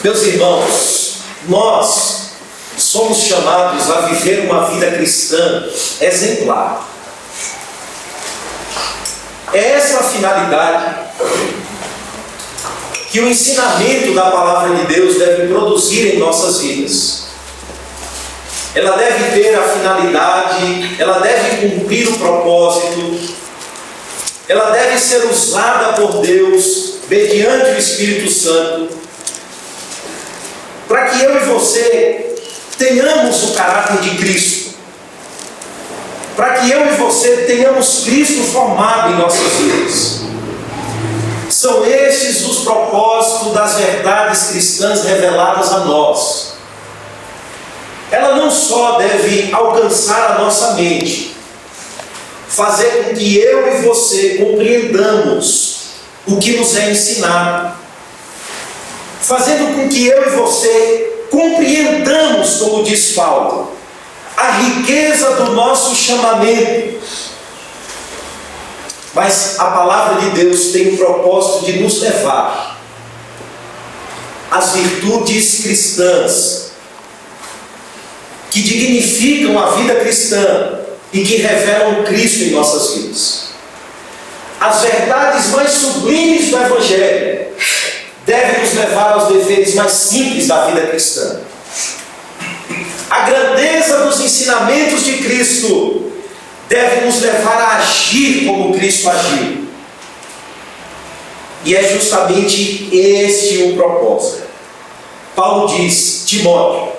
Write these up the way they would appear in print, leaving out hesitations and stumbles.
Meus irmãos, nós somos chamados a viver uma vida cristã exemplar. É essa a finalidade que o ensinamento da palavra de Deus deve produzir em nossas vidas. Ela deve ter a finalidade, ela deve cumprir o propósito, ela deve ser usada por Deus mediante o Espírito Santo, para que eu e você tenhamos o caráter de Cristo, para que eu e você tenhamos Cristo formado em nossas vidas. São estes os propósitos das verdades cristãs reveladas a nós. Ela não só deve alcançar a nossa mente, fazer com que eu e você compreendamos o que nos é ensinado, fazendo com que eu e você compreendamos, como diz Paulo, a riqueza do nosso chamamento. Mas a palavra de Deus tem o propósito de nos levar às virtudes cristãs, que dignificam a vida cristã e que revelam Cristo em nossas vidas. As verdades mais sublimes do Evangelho devem nos levar aos deveres mais simples da vida cristã. A grandeza dos ensinamentos de Cristo deve nos levar a agir como Cristo agiu. E é justamente este o propósito. Paulo diz: Timóteo,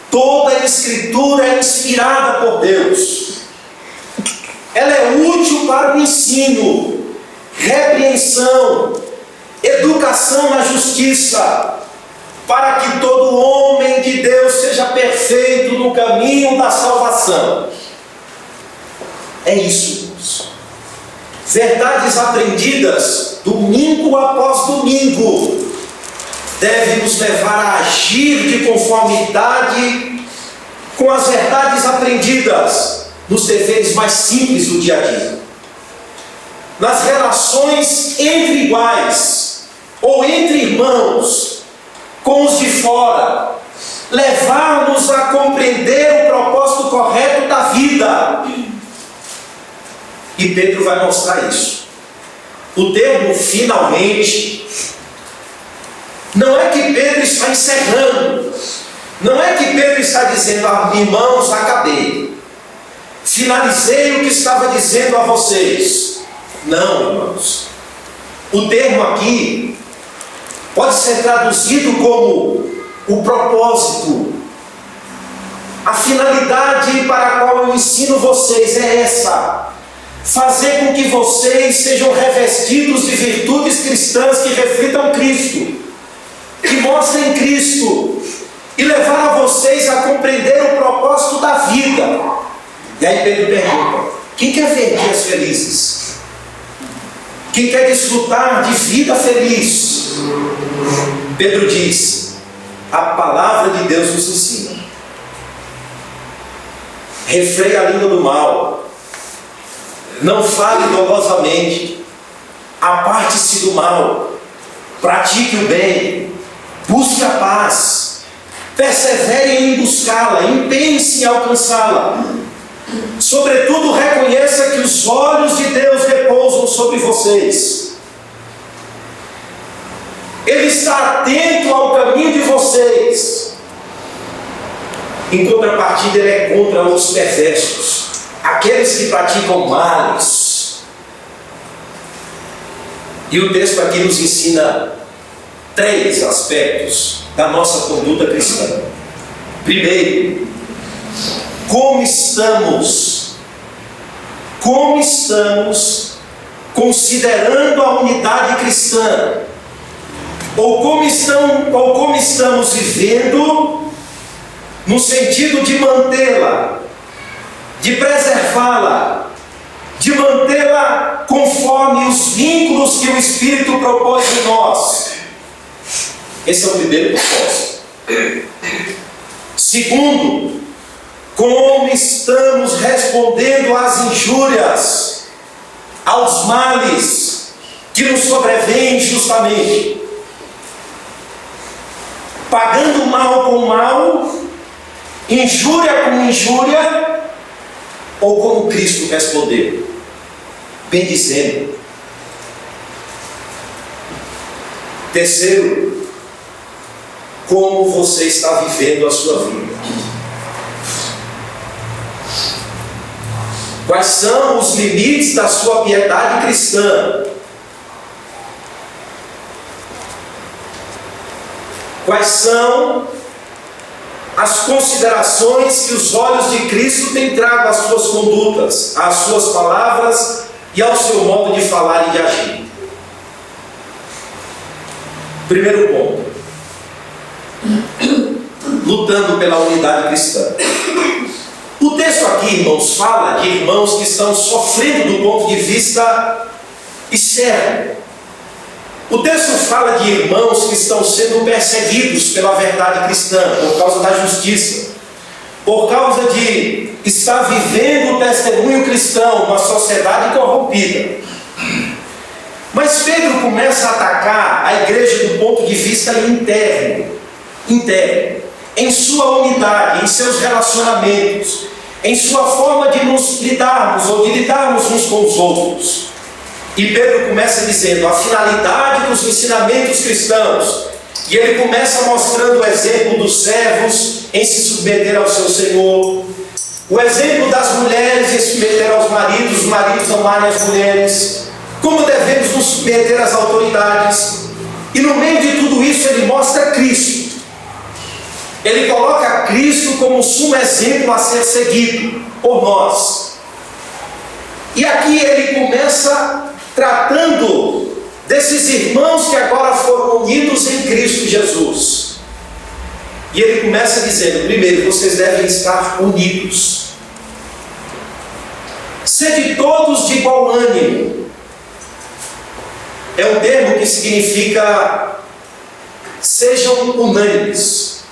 toda a Escritura é inspirada por Deus. Ela é útil para o ensino, repreensão, educação na justiça, para que todo homem de Deus seja perfeito no caminho da salvação. É isso, irmãos. Verdades aprendidas domingo após domingo devem nos levar a agir de conformidade com as verdades aprendidas nos deveres mais simples do dia a dia, nas relações entre iguais ou entre irmãos, com os de fora, levar-nos a compreender o propósito correto da vida. E Pedro vai mostrar isso. O termo finalmente não é que Pedro está encerrando, não é que Pedro está dizendo: irmãos, acabei, finalizei o que estava dizendo a vocês. Não, irmãos. O termo aqui pode ser traduzido como o propósito, a finalidade para a qual eu ensino vocês é essa: fazer com que vocês sejam revestidos de virtudes cristãs que reflitam Cristo, que mostrem Cristo, e levar a vocês a compreender o propósito da vida. E aí Pedro pergunta: quem quer ver dias felizes? Quem quer desfrutar de vida feliz? Pedro diz: a palavra de Deus nos ensina. Refreia a língua do mal, não fale dolosamente, aparte-se do mal, pratique o bem, busque a paz, persevere em buscá-la, empenhe-se em alcançá-la. Sobretudo, reconheça que os olhos de Deus repousam sobre vocês. Ele está atento ao caminho de vocês. Em contrapartida, ele é contra os perversos, aqueles que praticam males. E o texto aqui nos ensina 3 aspectos da nossa conduta cristã. Primeiro, como estamos considerando a unidade cristã, ou como estamos vivendo no sentido de mantê-la, de preservá-la, de mantê-la conforme os vínculos que o Espírito propôs em nós. Esse é o primeiro propósito. Segundo, como estamos respondendo às injúrias, aos males que nos sobrevêm injustamente. pagando mal com mal, injúria com injúria, ou como Cristo respondeu? Bendizendo. Terceiro, como você está vivendo a sua vida? Quais são os limites da sua piedade cristã? Quais são as considerações que os olhos de Cristo têm trago às suas condutas, às suas palavras e ao seu modo de falar e de agir? Primeiro ponto: lutando pela unidade cristã. O texto aqui, irmãos, fala de irmãos que estão sofrendo do ponto de vista externo. O texto fala de irmãos que estão sendo perseguidos pela verdade cristã, por causa da justiça, por causa de estar vivendo o testemunho cristão, uma sociedade corrompida. Mas Pedro começa a atacar a igreja do ponto de vista interno, em sua unidade, em seus relacionamentos, em sua forma de nos lidarmos ou de lidarmos uns com os outros. E Pedro começa dizendo a finalidade dos ensinamentos cristãos, e ele começa mostrando o exemplo dos servos em se submeter ao seu Senhor, o exemplo das mulheres em se submeter aos maridos, os maridos amarem as mulheres, como devemos nos submeter às autoridades. E no meio de tudo isso ele mostra Cristo. Ele coloca Cristo como sumo exemplo a ser seguido por nós. E aqui ele começa tratando desses irmãos que agora foram unidos em Cristo Jesus. E ele começa dizendo: primeiro, vocês devem estar unidos. Sede todos de igual ânimo. É um termo que significa sejam unânimes,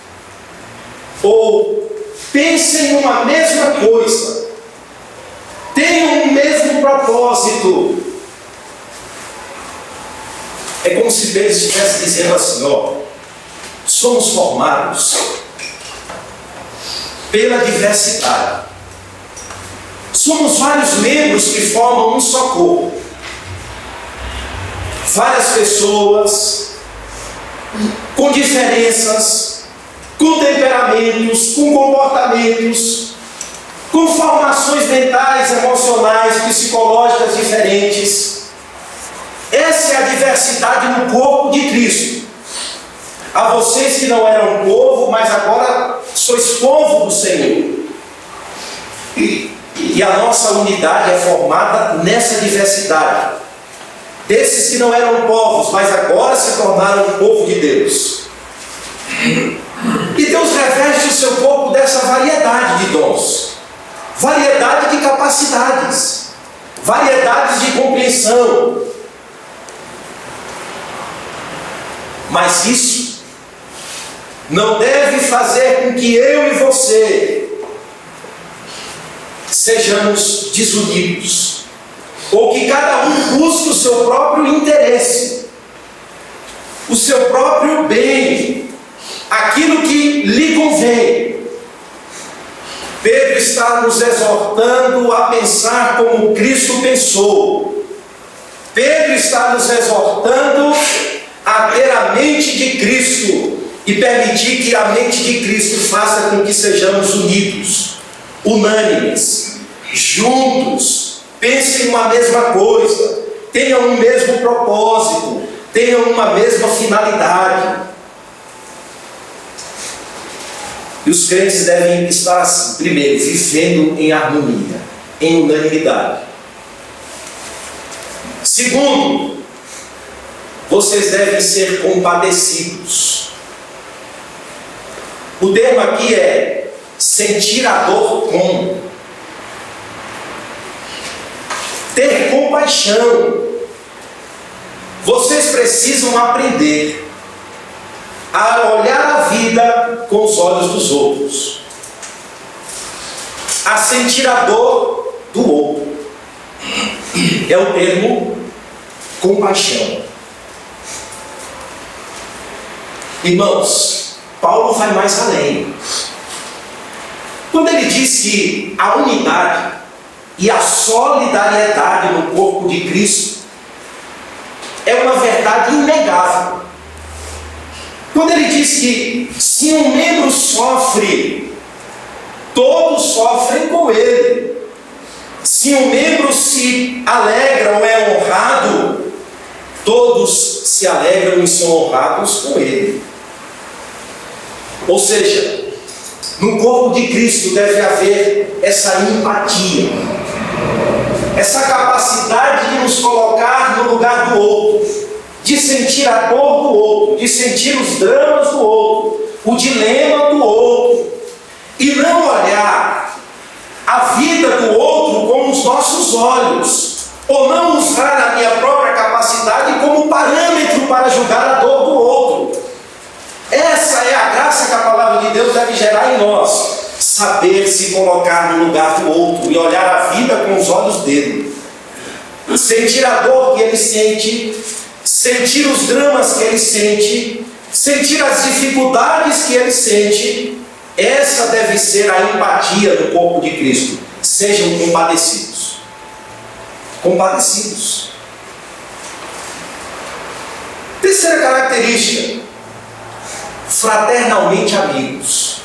ou pensem numa mesma coisa, tenham o mesmo propósito. É como se Pedro estivesse dizendo assim: ó, somos formados pela diversidade, somos vários membros que formam um só corpo, várias pessoas com diferenças, com temperamentos, com comportamentos, com formações mentais, emocionais, psicológicas diferentes. Essa é a diversidade no corpo de Cristo. A vocês que não eram povo, mas agora sois povo do Senhor. E a nossa unidade é formada nessa diversidade. Desses que não eram povos, mas agora se tornaram o povo de Deus. E Deus reveste o seu corpo dessa variedade de dons, variedade de capacidades, variedades de compreensão. Mas isso não deve fazer com que eu e você sejamos desunidos, ou que cada um busque o seu próprio interesse, o seu próprio bem, aquilo que lhe convém. Pedro está nos exortando a pensar como Cristo pensou. Pedro está nos exortando a ter a mente de Cristo e permitir que a mente de Cristo faça com que sejamos unidos, unânimes, juntos, pensem uma mesma coisa, tenham um mesmo propósito, tenham uma mesma finalidade. E os crentes devem estar assim: primeiro, vivendo em harmonia, em unanimidade. Segundo, vocês devem ser compadecidos. O termo aqui é sentir a dor com, ter compaixão. Vocês precisam aprender a olhar a vida com os olhos dos outros, a sentir a dor do outro. É o termo compaixão. Irmãos, Paulo vai mais além. Quando ele diz que a unidade e a solidariedade no corpo de Cristo é uma verdade inegável. Quando ele diz que se um membro sofre, todos sofrem com ele. Se um membro se alegra ou é honrado, todos se alegram e são honrados com ele. Ou seja, no corpo de Cristo deve haver essa empatia, essa capacidade de nos colocar no lugar do outro, de sentir a dor do outro, de sentir os dramas do outro, o dilema do outro, e não olhar a vida do outro com os nossos olhos, ou não usar a minha própria capacidade como parâmetro para julgar a dor do outro. Essa é a graça que a palavra de Deus deve gerar em nós. Saber se colocar no lugar do outro e olhar a vida com os olhos dele. Sentir a dor que ele sente, sentir os dramas que ele sente, sentir as dificuldades que ele sente. Essa deve ser a empatia do corpo de Cristo. Sejam compadecidos. Compadecidos. Terceira característica: fraternalmente amigos.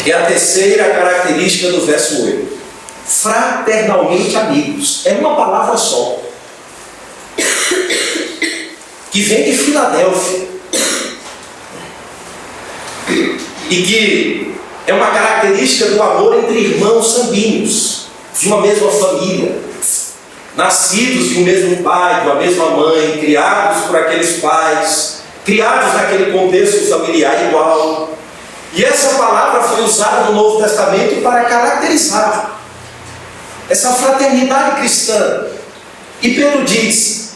É a terceira característica do verso 8. Fraternalmente amigos. É uma palavra só, que vem de Filadélfia, e que é uma característica do amor entre irmãos sanguíneos, de uma mesma família, nascidos de um mesmo pai, de uma mesma mãe, criados por aqueles pais, criados naquele contexto familiar igual. E essa palavra foi usada no Novo Testamento para caracterizar essa fraternidade cristã. E Pedro diz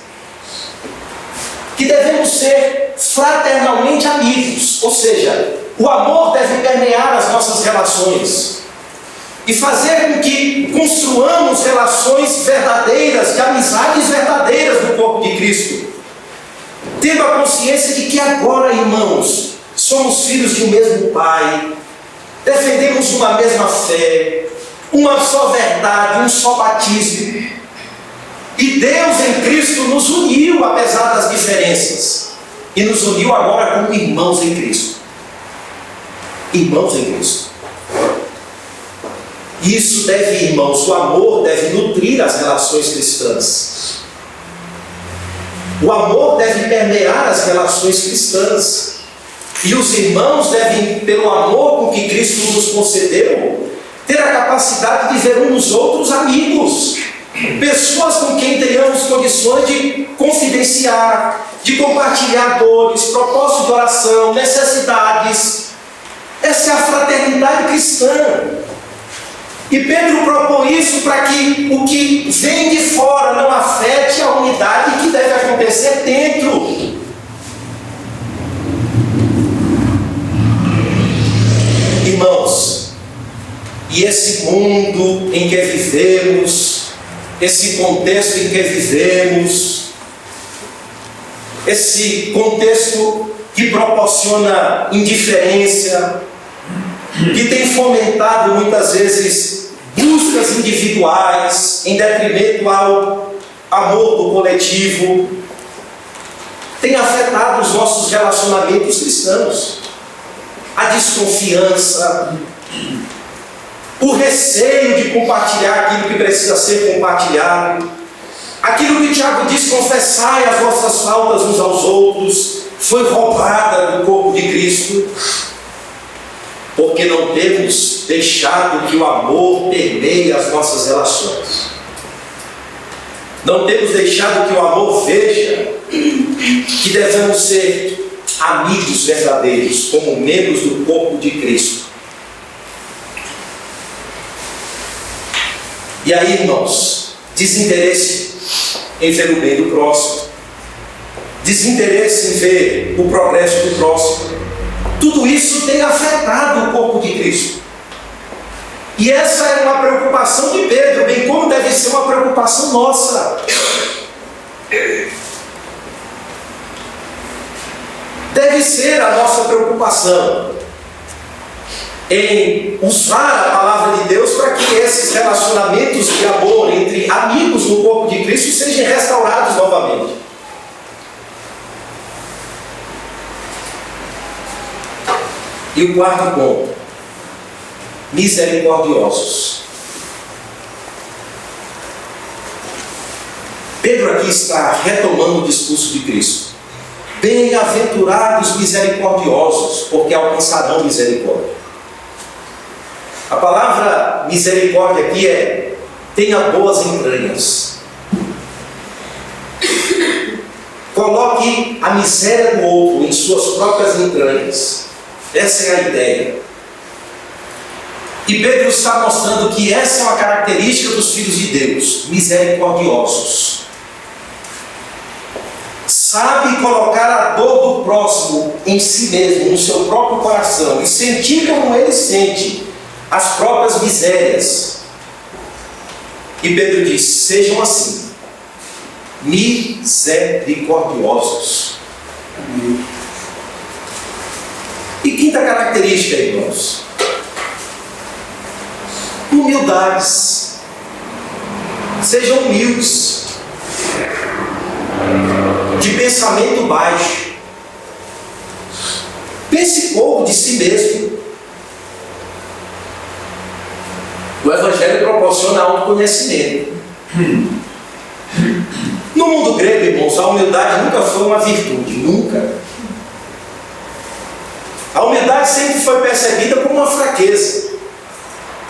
que devemos ser fraternalmente amigos, ou seja, o amor deve permear as nossas relações e fazer com que construamos relações verdadeiras, de amizades verdadeiras no corpo de Cristo, tendo a consciência de que agora, irmãos, somos filhos de um mesmo Pai, defendemos uma mesma fé, uma só verdade, um só batismo, e Deus em Cristo nos uniu apesar das diferenças, e nos uniu agora como irmãos em Cristo. Irmãos em Cristo. Isso deve, irmãos, o amor deve nutrir as relações cristãs. O amor deve permear as relações cristãs. E os irmãos devem, pelo amor com que Cristo nos concedeu, ter a capacidade de ver uns nos outros amigos. Pessoas com quem tenhamos condições de confidenciar, de compartilhar dores, propósitos de oração, necessidades. Essa é a fraternidade cristã. E Pedro propõe isso para que o que vem de fora não afete a unidade que deve acontecer dentro. Irmãos, e esse mundo em que vivemos, esse contexto em que vivemos, esse contexto que proporciona indiferença, que tem fomentado muitas vezes buscas individuais em detrimento ao amor do coletivo, tem afetado os nossos relacionamentos cristãos. A desconfiança, o receio de compartilhar aquilo que precisa ser compartilhado, aquilo que Tiago diz: confessai as vossas faltas uns aos outros, foi roubada do corpo de Cristo, porque não temos deixado que o amor permeie as nossas relações. Não temos deixado que o amor veja que devemos ser amigos verdadeiros, como membros do corpo de Cristo. E aí, irmãos, desinteresse em ver o bem do próximo, desinteresse em ver o progresso do próximo, tudo isso tem afetado o corpo de Cristo. E essa é uma preocupação de Pedro, bem como deve ser uma preocupação nossa. deve ser a nossa preocupação em usar a palavra de Deus para que esses relacionamentos de amor entre amigos no corpo de Cristo sejam restaurados novamente. E o quarto ponto: misericordiosos. Pedro aqui está retomando o discurso de Cristo. Bem-aventurados misericordiosos, porque alcançarão misericórdia. A palavra misericórdia aqui é: tenha boas entranhas. Coloque a miséria do outro em suas próprias entranhas. Essa é a ideia. E Pedro está mostrando que essa é uma característica dos filhos de Deus: misericordiosos. Sabe colocar a dor do próximo em si mesmo, no seu próprio coração, e sentir como ele sente as próprias misérias. E Pedro diz: sejam assim, misericordiosos. E quinta característica, irmãos: humildades. Sejam humildes, de pensamento baixo. Pense pouco de si mesmo. O Evangelho proporciona autoconhecimento. No mundo grego, irmãos, a humildade nunca foi uma virtude, nunca. A humildade sempre foi percebida como uma fraqueza,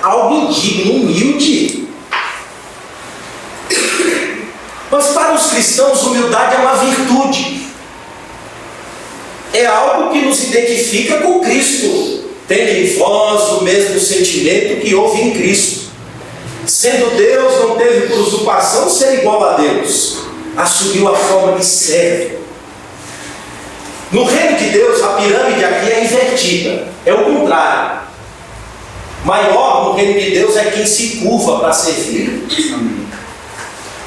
algo indigno, humilde. Mas para os cristãos, humildade é uma virtude. É algo que nos identifica com Cristo. Tende em vós o mesmo sentimento que houve em Cristo. Sendo Deus, não teve por usurpação ser igual a Deus. Assumiu a forma de servo. No reino de Deus, a pirâmide aqui é invertida. É o contrário. Maior no reino de Deus é quem se curva para servir.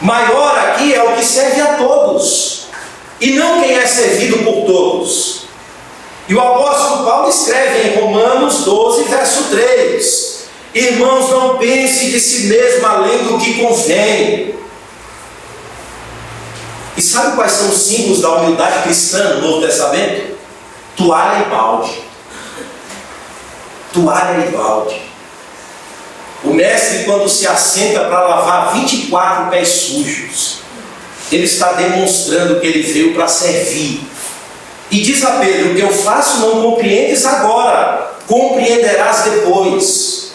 Maior aqui é o que serve a todos, e não quem é servido por todos. E o apóstolo Paulo escreve em Romanos 12, verso 3: irmãos, não pense de si mesmo além do que convém. E sabe quais são os símbolos da humildade cristã no Novo Testamento? Toalha e balde. Toalha e balde. O mestre, quando se assenta para lavar 24 pés sujos, ele está demonstrando que ele veio para servir. E diz a Pedro: o que eu faço não compreendes agora, compreenderás depois.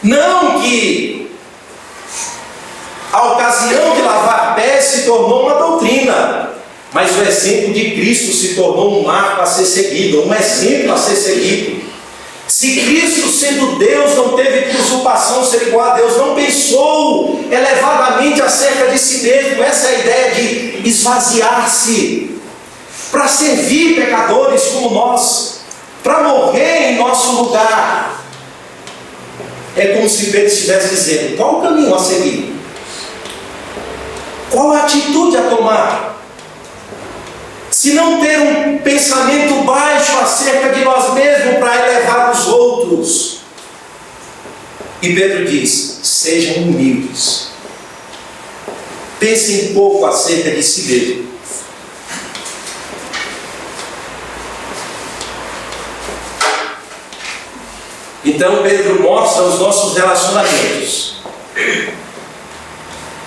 Não que a ocasião de lavar pés se tornou uma doutrina, mas o exemplo de Cristo se tornou um marco a ser seguido, um exemplo a ser seguido. Se Cristo, sendo Deus, não teve por usurpação ser igual a Deus, não pensou elevadamente acerca de si mesmo, essa é a ideia de esvaziar-se, para servir pecadores como nós, para morrer em nosso lugar. É como se Pedro estivesse dizendo: qual o caminho a seguir? Qual a atitude a tomar? Se não ter um pensamento baixo acerca de nós mesmos para elevar os outros. E Pedro diz: sejam humildes. Pensem pouco acerca de si mesmo. Então Pedro mostra os nossos relacionamentos.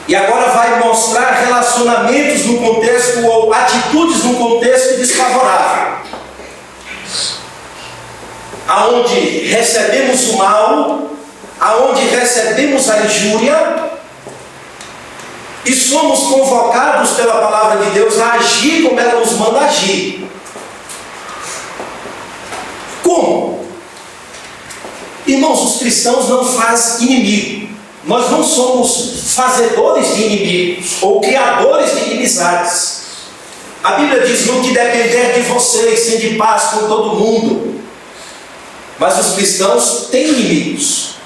E agora vai mostrar relacionamentos no contexto, ou atitudes no contexto desfavorável. Aonde recebemos o mal, aonde recebemos a injúria, e somos convocados pela palavra de Deus a agir como ela nos manda agir. Como? Irmãos, os cristãos não fazem inimigo. Nós não somos fazedores de inimigos ou criadores de inimizades. A Bíblia diz: no que depender de vocês, sede paz com todo mundo. Mas os cristãos têm inimigos.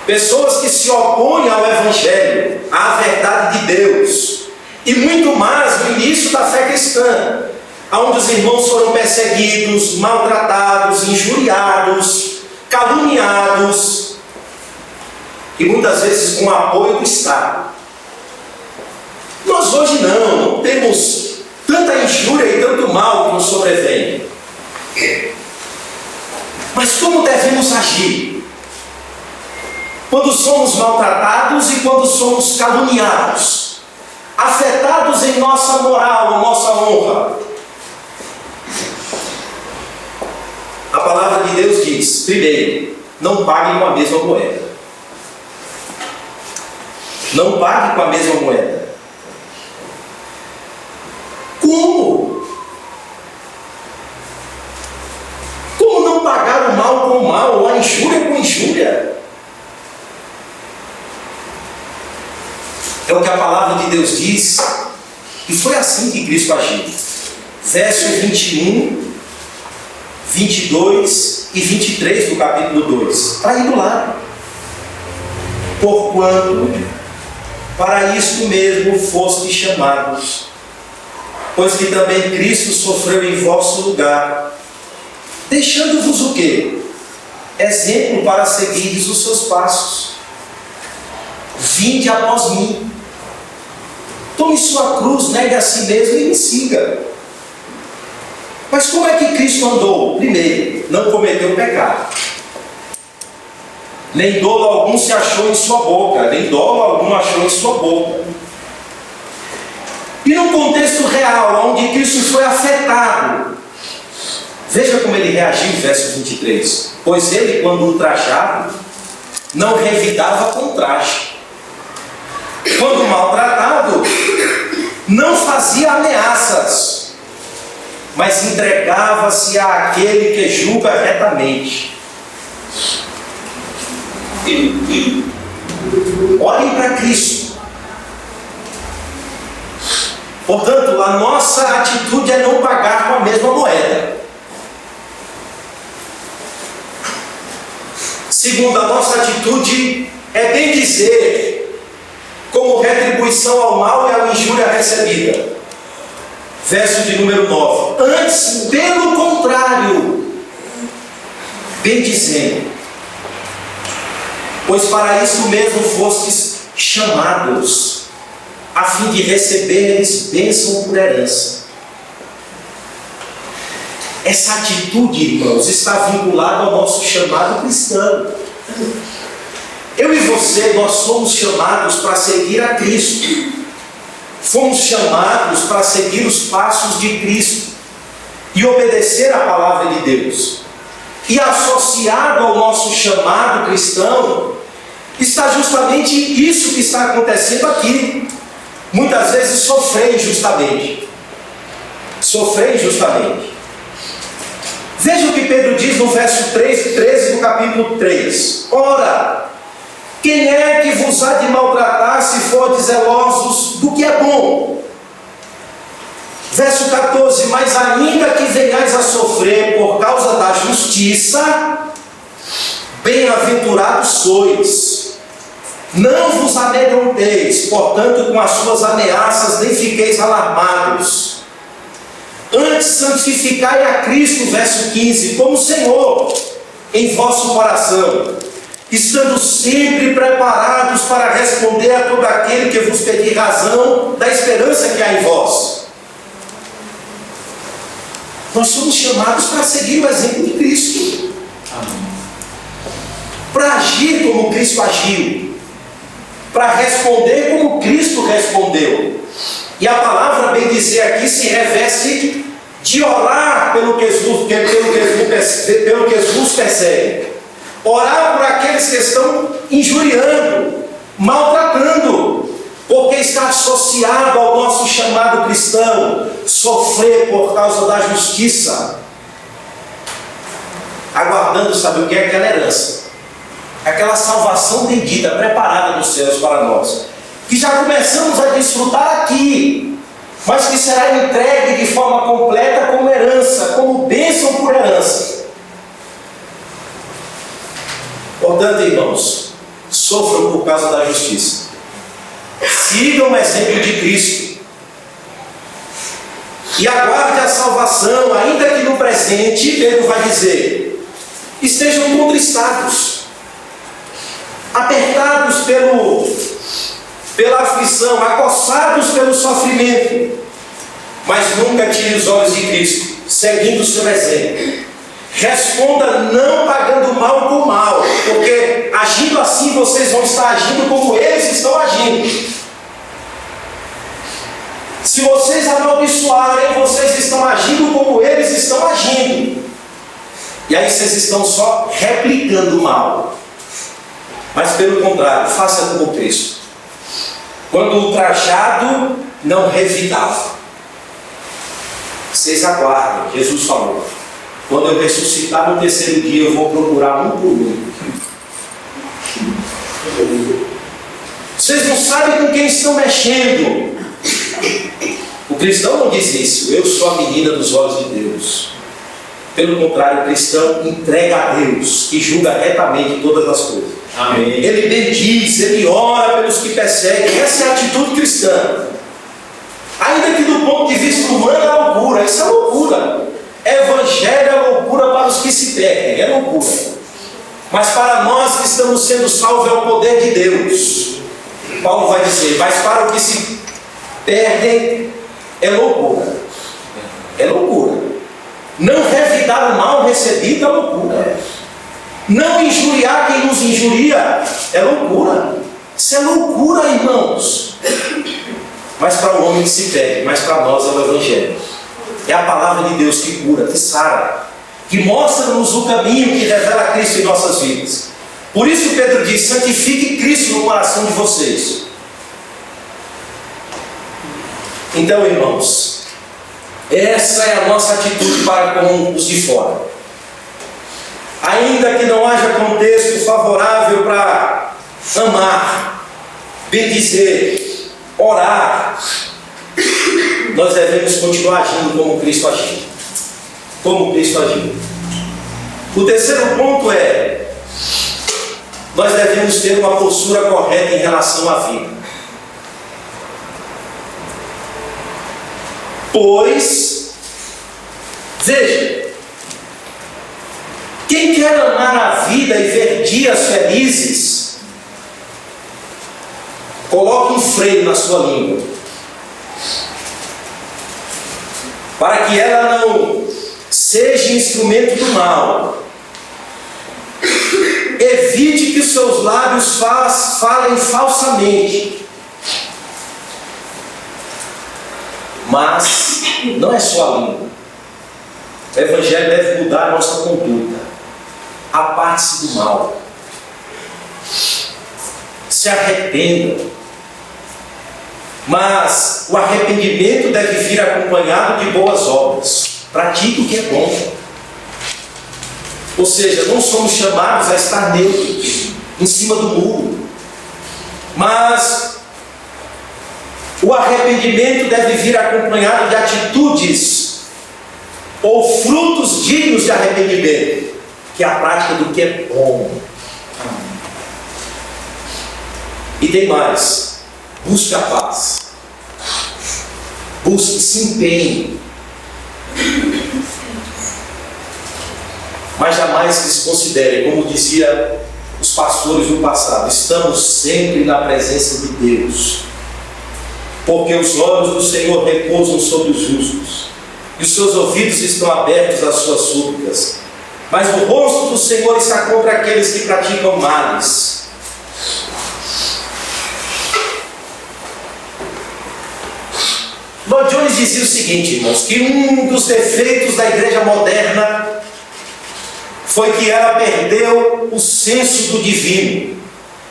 Pessoas que se opõem ao Evangelho, à verdade de Deus. E muito mais no início da fé cristã. onde os irmãos foram perseguidos, maltratados, injuriados, caluniados, e muitas vezes com apoio do Estado. Nós hoje não temos tanta injúria e tanto mal que nos sobrevém. Mas como devemos agir quando somos maltratados e quando somos caluniados, afetados em nossa moral, nossa honra? A palavra de Deus diz, primeiro, não paguem com a mesma moeda. Não pague com a mesma moeda. Como? Como não pagar o mal com o mal, ou a injúria com injúria? É o que a palavra de Deus diz, e foi assim que Cristo agiu. Verso 21, 22 e 23 do capítulo 2. Está indo lá. Porquanto, para isto mesmo fostes chamados, pois que também Cristo sofreu em vosso lugar, deixando-vos o quê? Exemplo para seguirdes os seus passos. Vinde após mim. Tome sua cruz, negue a si mesmo e me siga. Mas como é que Cristo andou? Primeiro, não cometeu pecado. Nem dolo algum se achou em sua boca, nem dolo algum achou em sua boca. E no contexto real, onde Cristo foi afetado, veja como ele reagiu, verso 23. Pois ele, quando ultrajado, não revidava com traje. Quando maltratado, não fazia ameaças, mas entregava-se àquele que julga retamente. Olhem para Cristo. Portanto, a nossa atitude é não pagar com a mesma moeda. Segundo, a nossa atitude é bem dizer como retribuição ao mal e à injúria recebida. Verso de número 9. Antes, pelo contrário, bem dizendo, pois para isso mesmo fostes chamados, a fim de receberes bênção por herança. Essa atitude, irmãos, está vinculada ao nosso chamado cristão. Eu e você, nós somos chamados para seguir a Cristo. Fomos chamados para seguir os passos de Cristo e obedecer a palavra de Deus. E associado ao nosso chamado cristão, está justamente isso que está acontecendo aqui. Muitas vezes sofrer injustamente. Sofrer injustamente. Veja o que Pedro diz no verso 13 do capítulo 3. Ora, quem é que vos há de maltratar se fordes zelosos do que é bom? Verso 14. Mas ainda que venhais a sofrer por causa da justiça, bem-aventurados sois. Não vos amedronteis, portanto, com as suas ameaças, nem fiqueis alarmados. Antes santificai a Cristo, verso 15, como Senhor em vosso coração, estando sempre preparados para responder a todo aquele que vos pedir razão da esperança que há em vós. Nós somos chamados para seguir o exemplo de Cristo. Para agir como Cristo agiu. Para responder como Cristo respondeu. E a palavra, bem dizer aqui, se reveste de orar pelo que vos persegue. Orar por aqueles que estão injuriando, maltratando, porque está associado ao nosso chamado cristão, sofrer por causa da justiça, aguardando, sabe o que é aquela herança? Aquela salvação bendita, preparada nos céus para nós, que já começamos a desfrutar aqui, mas que será entregue de forma completa como herança, como bênção por herança. Portanto, irmãos, sofram por causa da justiça. Sigam o exemplo de Cristo. e aguarde a salvação, ainda que no presente, Pedro vai dizer, estejam contristados, apertados pela aflição, acossados pelo sofrimento, mas nunca tire os olhos de Cristo, seguindo o seu exemplo. Responda não pagando mal com mal, porque agindo assim vocês vão estar agindo como eles estão agindo. Se vocês amaldiçoarem, vocês estão agindo como eles estão agindo. E aí vocês estão só replicando o mal. Mas pelo contrário, faça como Cristo. Quando ultrajado, não revidava. Vocês aguardem, Jesus falou. Quando eu ressuscitar no terceiro dia, eu vou procurar um por um. Vocês não sabem com quem estão mexendo. O cristão não diz isso. Eu sou a menina dos olhos de Deus. Pelo contrário, o cristão entrega a Deus e julga retamente todas as coisas. Amém. Ele bendiz, ele ora pelos que perseguem. Essa é a atitude cristã. Ainda que do ponto de vista humano é loucura. Isso é loucura. Evangelho é loucura para os que se perdem. É loucura. Mas para nós que estamos sendo salvos é o poder de Deus. Paulo vai dizer, mas para os que se perdem é loucura. É loucura. Não revidar o mal recebido é loucura. Não injuriar quem nos injuria é loucura. Isso é loucura, irmãos. Mas para o homem que se perde, mas para nós é o Evangelho. É a palavra de Deus que cura, que sara, que mostra-nos o caminho que revela Cristo em nossas vidas. Por isso Pedro diz, santifique Cristo no coração de vocês. Então, irmãos, essa é a nossa atitude para com os de fora. Ainda que não haja contexto favorável para amar, bendizer, orar, nós devemos continuar agindo como Cristo agiu. Como Cristo agiu. O terceiro ponto é, nós devemos ter uma postura correta em relação à vida. Pois, veja, quem quer amar a vida e ver dias felizes, coloque um freio na sua língua, para que ela não seja instrumento do mal. Evite que os seus lábios falem falsamente. Mas não é só a língua. O Evangelho deve mudar a nossa conduta. Aparte-se do mal. Se arrependa. Mas o arrependimento deve vir acompanhado de boas obras. Pratique o que é bom. Ou seja, não somos chamados a estar neutros, em cima do muro. Mas o arrependimento deve vir acompanhado de atitudes ou frutos dignos de arrependimento, que é a prática do que é bom. E tem mais. Busque a paz. Busque, se empenhe. Mas jamais desconsidere, como dizia os pastores do passado, estamos sempre na presença de Deus. Porque os olhos do Senhor repousam sobre os justos, e os seus ouvidos estão abertos às suas súplicas. Mas o rosto do Senhor está contra aqueles que praticam males. Lloyd Jones dizia o seguinte, irmãos, que um dos defeitos da igreja moderna foi que ela perdeu o senso do divino,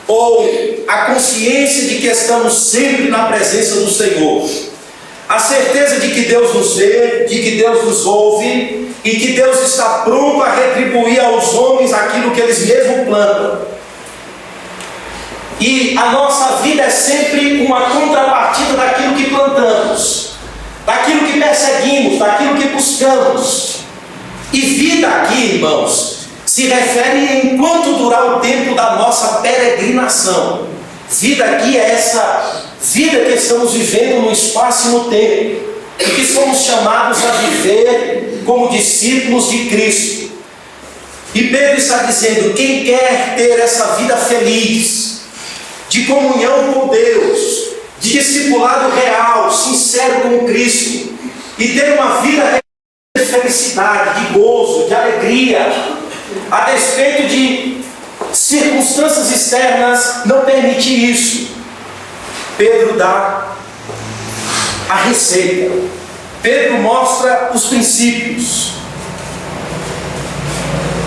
ou a consciência de que estamos sempre na presença do Senhor, a certeza de que Deus nos vê, de que Deus nos ouve e que Deus está pronto a retribuir aos homens aquilo que eles mesmos plantam. E a nossa vida é sempre uma contrapartida daquilo que plantamos, daquilo que perseguimos, daquilo que buscamos. E vida aqui, irmãos, se refere enquanto durar o tempo da nossa peregrinação. Vida aqui é essa vida que estamos vivendo no espaço e no tempo. e que somos chamados a viver como discípulos de Cristo. E Pedro está dizendo: quem quer ter essa vida feliz, de comunhão com Deus, de discipulado real, sincero com Cristo, e ter uma vida de felicidade, de gozo, de alegria, a despeito de circunstâncias externas não permitir isso, Pedro dá a receita. Pedro mostra os princípios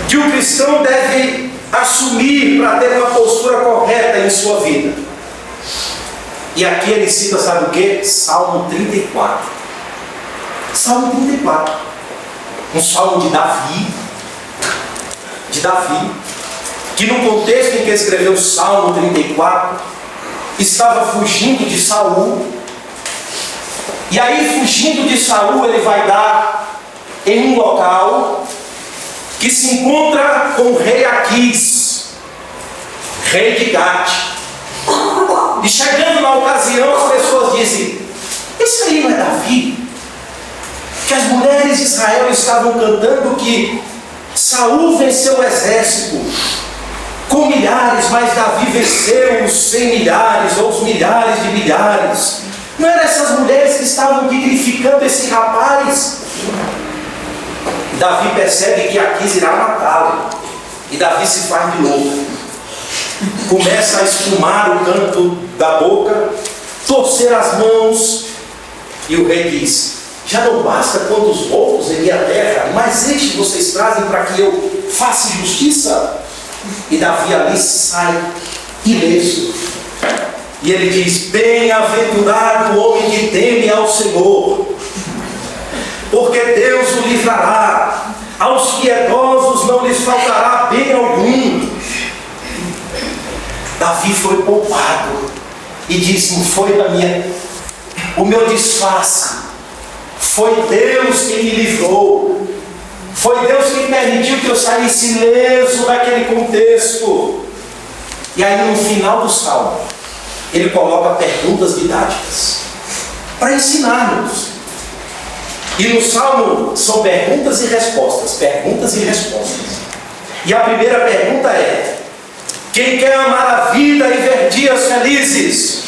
que o cristão deve assumir para ter uma postura correta em sua vida. E aqui ele cita, sabe o que? Salmo 34. Salmo 34. Um salmo de Davi, que no contexto em que escreveu o Salmo 34, estava fugindo de Saul. E aí, fugindo de Saul, ele vai dar em um local que se encontra com o rei Aquis, rei de Gate. E chegando na ocasião, as pessoas dizem: esse aí não é Davi? Que as mulheres de Israel estavam cantando que Saul venceu o exército com milhares, mas Davi venceu os 100 milhares ou os milhares de milhares. Não eram essas mulheres que estavam dignificando esse rapaz? Davi percebe que Aquis irá matá-lo, e Davi se faz de louco, começa a espumar o canto da boca, torcer as mãos, e o rei diz: já não basta quantos loucos em minha terra, mas este vocês trazem para que eu faça justiça? E Davi ali sai ileso, e ele diz: bem-aventurado o homem que teme ao Senhor, porque Deus o livrará, aos piedosos não lhes faltará bem algum. Davi foi poupado e disse: não foi o meu disfarce, foi Deus quem me livrou, foi Deus quem permitiu que eu saísse ileso daquele contexto. E aí no final do salmo, ele coloca perguntas didáticas para ensinar-nos. E no salmo são perguntas e respostas, perguntas e respostas. E a primeira pergunta é: quem quer amar a vida e ver dias felizes?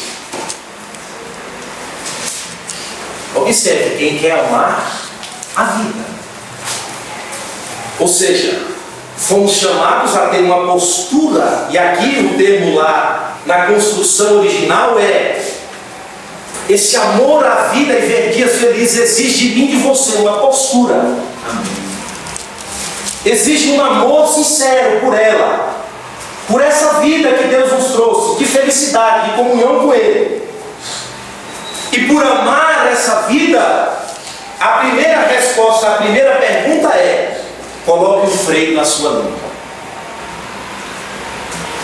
Observe, quem quer amar a vida. Ou seja, fomos chamados a ter uma postura, e aqui o termo lá na construção original é: esse amor à vida e ver dias felizes exige de mim e de você uma postura. Exige um amor sincero por ela, por essa vida que Deus nos trouxe, de felicidade, de comunhão com Ele. E por amar essa vida, a primeira resposta, a primeira pergunta é: coloque um freio na sua língua.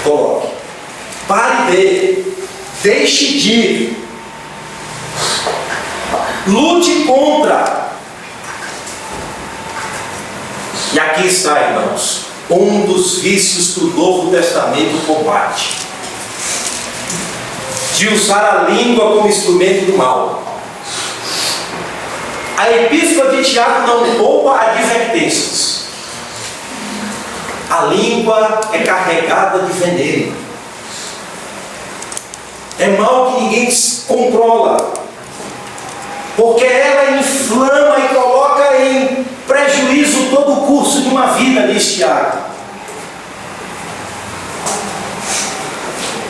Coloque. Pare de, deixe de ir. Lute contra. E aqui está, irmãos, um dos vícios que o Novo Testamento combate: de usar a língua como instrumento do mal. A epístola de Tiago não poupa advertências. A língua é carregada de veneno. É mal que ninguém controla, porque ela inflama e coloca em prejuízo todo o curso de uma vida, diz Tiago.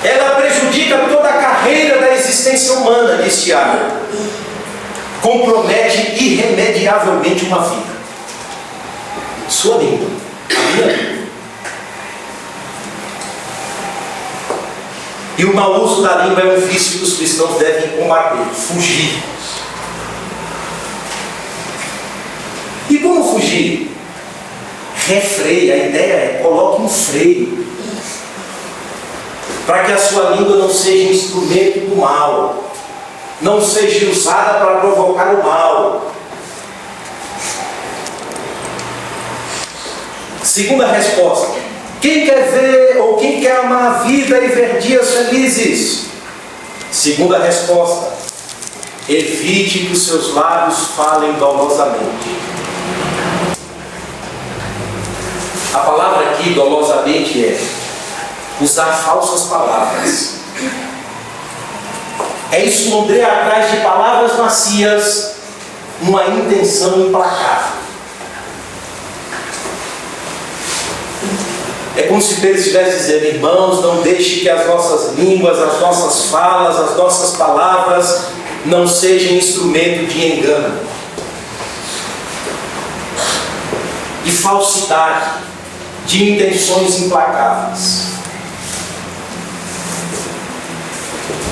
Ela prejudica toda a carreira da existência humana, diz Tiago. Compromete irremediavelmente uma vida. Sua língua, a minha língua. E o mau uso da língua é um vício que os cristãos devem combater, fugir. E como fugir? Refreie. A ideia é: coloque um freio, para que a sua língua não seja instrumento do mal, não seja usada para provocar o mal. Segunda resposta: quem quer ver ou quem quer amar a vida e ver dias felizes? Segunda resposta: evite que os seus lábios falem dolosamente. A palavra aqui, dolosamente, é usar falsas palavras. É esconder atrás de palavras macias uma intenção implacável. É como se Pedro estivesse dizendo: irmãos, não deixe que as nossas línguas, as nossas falas, as nossas palavras não sejam instrumento de engano, de falsidade, de intenções implacáveis.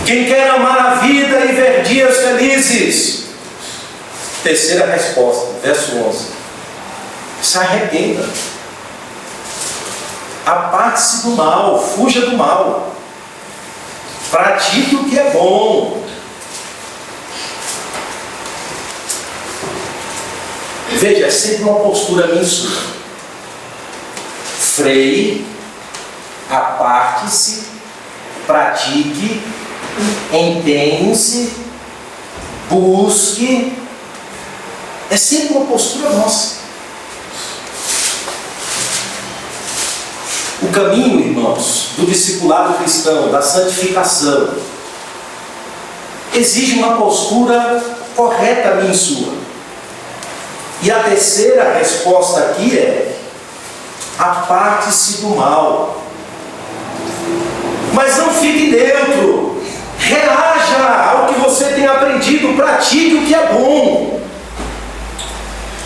Quem quer amar a vida e ver dias felizes. Terceira resposta, verso 11. Se arrependa. Aparte-se do mal, fuja do mal. Pratique o que é bom. Veja, é sempre uma postura minha e sua. Freie, aparte-se, pratique, empenhe-se, busque. É sempre uma postura nossa. O caminho, irmãos, do discipulado cristão, da santificação, exige uma postura correta minha e sua. E a terceira resposta aqui é: aparte-se do mal. Mas não fique neutro. Reaja ao que você tem aprendido. Pratique o que é bom.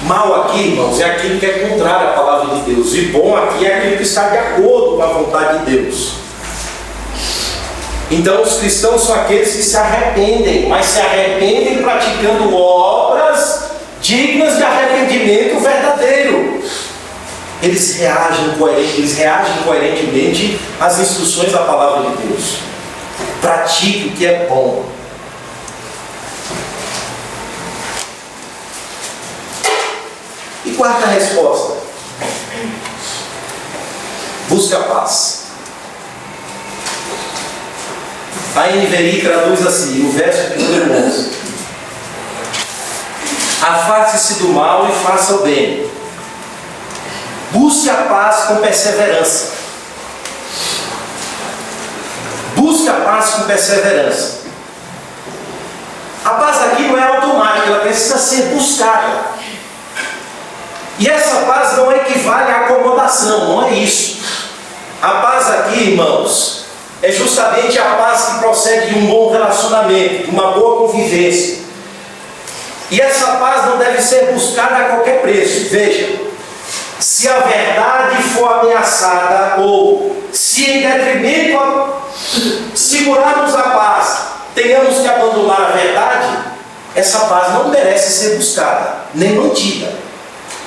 Mal aqui, irmãos, é aquilo que é contrário à palavra de Deus. E bom aqui é aquilo que está de acordo com a vontade de Deus. Então os cristãos são aqueles que se arrependem, mas se arrependem praticando obras dignas de arrependimento verdadeiro. Eles reagem coerentemente às instruções da palavra de Deus. Pratique o que é bom. E quarta resposta: busque a paz. A NVI traduz assim, o verso de número 11: afaste-se do mal e faça o bem. Busque a paz com perseverança. Busque a paz com perseverança. A paz aqui não é automática, ela precisa ser buscada. E essa paz não equivale à acomodação, não é isso. A paz aqui, irmãos, é justamente a paz que procede de um bom relacionamento, de uma boa convivência. E essa paz não deve ser buscada a qualquer preço. Veja, se a verdade for ameaçada, ou se em detrimento a segurarmos a paz, tenhamos que abandonar a verdade, essa paz não merece ser buscada, nem mantida.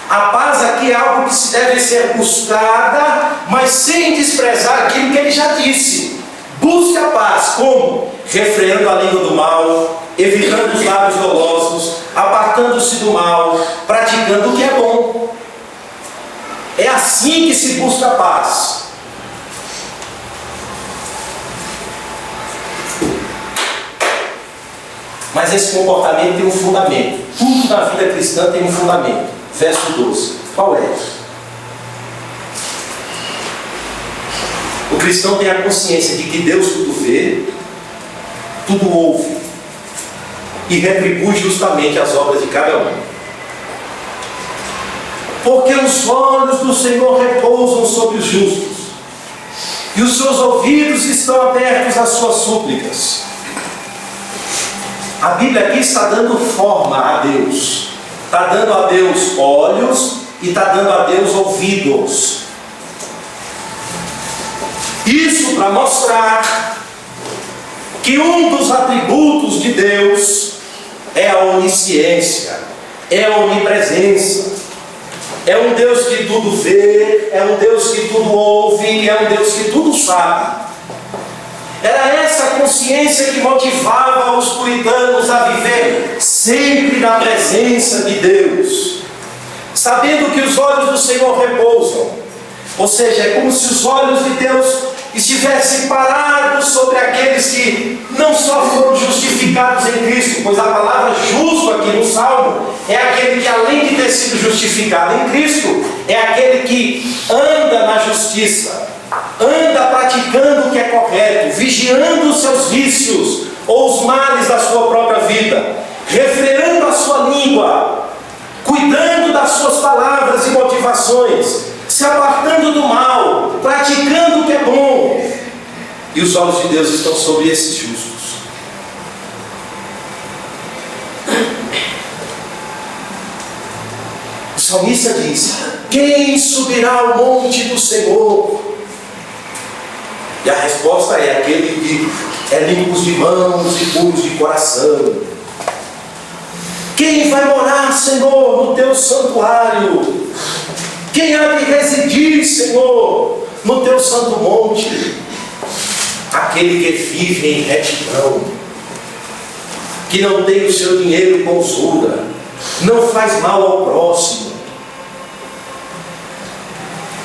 A paz aqui é algo que se deve ser buscada, mas sem desprezar aquilo que ele já disse. Busque a paz, como? Refreando a língua do mal, evitando os lábios dolosos, apartando-se do mal, praticando o que é bom. É assim que se busca a paz. Mas esse comportamento tem um fundamento. Tudo na vida cristã tem um fundamento. Verso 12. Qual é? O cristão tem a consciência de que Deus tudo vê, tudo ouve e retribui justamente as obras de cada um. Porque os olhos do Senhor repousam sobre os justos e os seus ouvidos estão abertos às suas súplicas. A Bíblia aqui está dando forma a Deus. Está dando a Deus olhos e está dando a Deus ouvidos. Isso para mostrar que um dos atributos de Deus é a onisciência, é a onipresença. É um Deus que tudo vê, é um Deus que tudo ouve, é um Deus que tudo sabe. Era essa consciência que motivava os puritanos a viver sempre na presença de Deus, sabendo que os olhos do Senhor repousam. Ou seja, é como se os olhos de Deus estivesse parado sobre aqueles que não só foram justificados em Cristo, pois a palavra justo aqui no Salmo é aquele que, além de ter sido justificado em Cristo, é aquele que anda na justiça, anda praticando o que é correto, vigiando os seus vícios ou os males da sua própria vida, refreando a sua língua, cuidando das suas palavras e motivações, se apartando do mal, praticando o que é bom. E os olhos de Deus estão sobre esses justos. O salmista diz: quem subirá ao monte do Senhor? E a resposta é aquele que é limpo de mãos e puros de coração. Quem vai morar, Senhor, no teu santuário? Quem há de residir, Senhor, no teu santo monte? Aquele que vive em retidão, que não tem o seu dinheiro com usura, não faz mal ao próximo,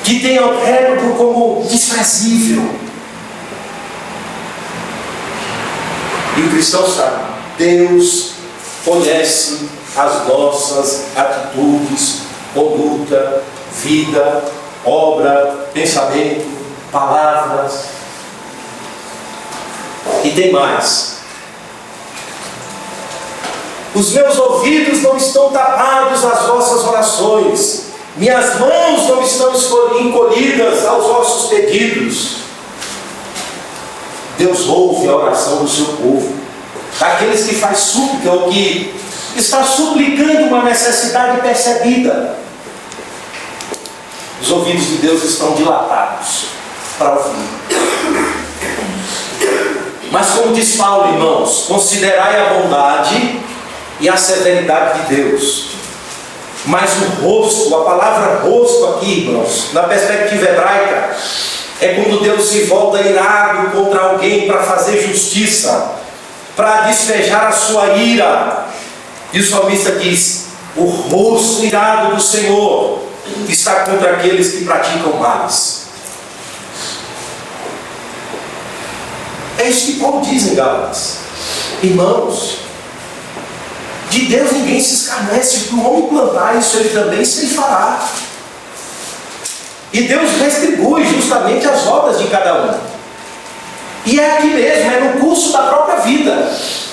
que tem ao réprobo como desprezível. E o cristão sabe, Deus conhece as nossas atitudes, conduta, vida, obra, pensamento, palavras. E tem mais: os meus ouvidos não estão tapados às vossas orações, minhas mãos não estão encolhidas aos vossos pedidos. Deus ouve a oração do seu povo, daqueles que faz súplica ou que está suplicando uma necessidade percebida. Os ouvidos de Deus estão dilatados para ouvir. Mas como diz Paulo, irmãos, considerai a bondade e a severidade de Deus. Mas o rosto, a palavra rosto aqui, irmãos, na perspectiva hebraica, é quando Deus se volta irado contra alguém para fazer justiça, para despejar a sua ira. E o salmista diz: o rosto irado do Senhor está contra aqueles que praticam males. É isso que Paulo diz em Gálatas. Irmãos, de Deus ninguém se escarnece, se o homem plantar isso, ele também se fará. E Deus retribui justamente as obras de cada um. E é aqui mesmo, é no curso da própria vida.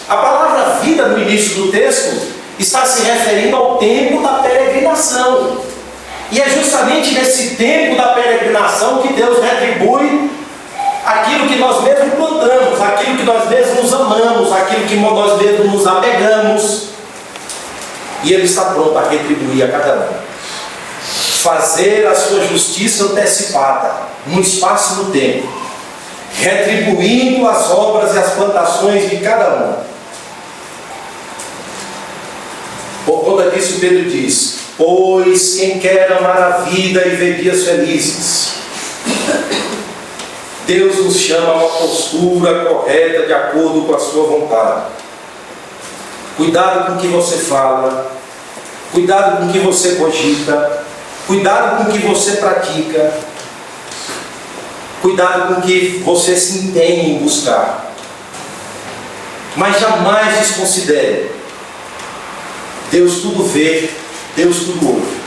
A palavra vida no início do texto está se referindo ao tempo da peregrinação. E é justamente nesse tempo da peregrinação que Deus retribui aquilo que nós mesmos plantamos, aquilo que nós mesmos amamos, aquilo que nós mesmos nos apegamos. E Ele está pronto a retribuir a cada um. Fazer a sua justiça antecipada, num espaço no tempo, retribuindo as obras e as plantações de cada um. Por conta disso, Pedro diz: pois quem quer amar a vida e ver dias felizes, Deus nos chama a uma postura correta de acordo com a sua vontade. Cuidado com o que você fala, cuidado com o que você cogita, cuidado com o que você pratica, cuidado com o que você se empenha em buscar. Mas jamais desconsidere: Deus tudo vê, Deus tudo ouve.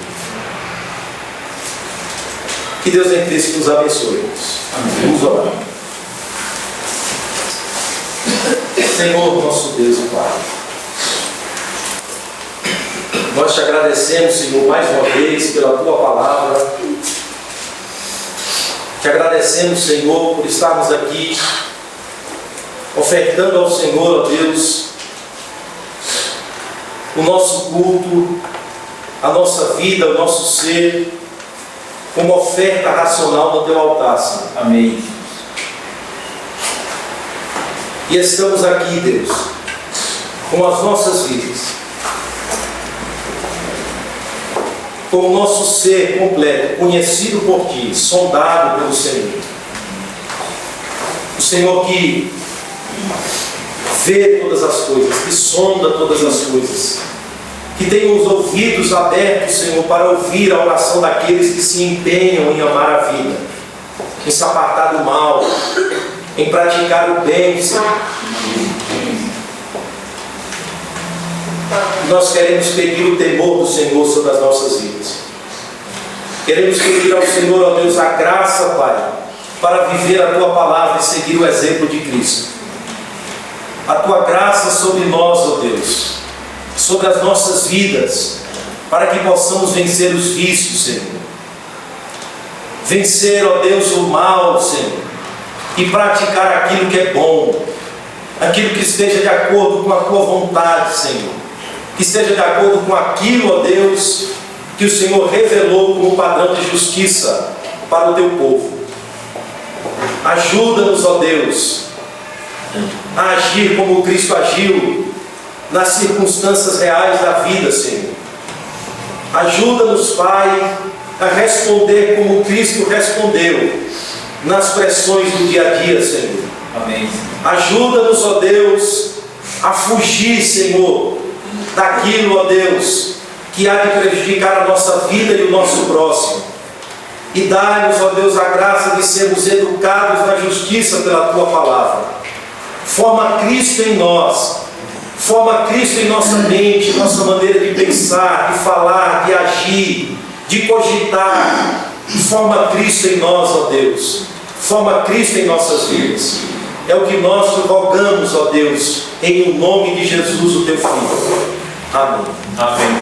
Que Deus em Cristo nos abençoe. Amém. Vamos orar. Senhor, nosso Deus e Pai, nós te agradecemos, Senhor, mais uma vez pela Tua palavra. Te agradecemos, Senhor, por estarmos aqui ofertando ao Senhor, ó Deus, o nosso culto, a nossa vida, o nosso ser, como oferta racional no Teu altar, Senhor. Amém. E estamos aqui, Deus, com as nossas vidas, com o nosso ser completo, conhecido por Ti, sondado pelo Senhor. O Senhor que vê todas as coisas, que sonda todas as coisas, que tem os ouvidos abertos, Senhor, para ouvir a oração daqueles que se empenham em amar a vida. em se apartar do mal, em praticar o bem, Senhor. Nós queremos pedir o temor do Senhor sobre as nossas vidas. Queremos pedir ao Senhor, ó Deus, a graça, Pai, para viver a Tua palavra e seguir o exemplo de Cristo. A Tua graça sobre nós, ó Deus, sobre as nossas vidas, para que possamos vencer os vícios, Senhor. Vencer, ó Deus, o mal, Senhor, e praticar aquilo que é bom, aquilo que esteja de acordo com a Tua vontade, Senhor, que esteja de acordo com aquilo, ó Deus, que o Senhor revelou como padrão de justiça para o Teu povo. Ajuda-nos, ó Deus, a agir como Cristo agiu nas circunstâncias reais da vida, Senhor. Ajuda-nos, Pai, a responder como Cristo respondeu nas pressões do dia a dia, Senhor. Amém. Ajuda-nos, ó Deus, a fugir, Senhor, daquilo, ó Deus, que há de prejudicar a nossa vida e o nosso próximo. E dá-nos, ó Deus, a graça de sermos educados na justiça pela Tua palavra. Forma Cristo em nós. Forma Cristo em nossa mente, nossa maneira de pensar, de falar, de agir, de cogitar. Forma Cristo em nós, ó Deus. Forma Cristo em nossas vidas. É o que nós te rogamos, ó Deus, em o nome de Jesus, o Teu Filho. Amém. Amém.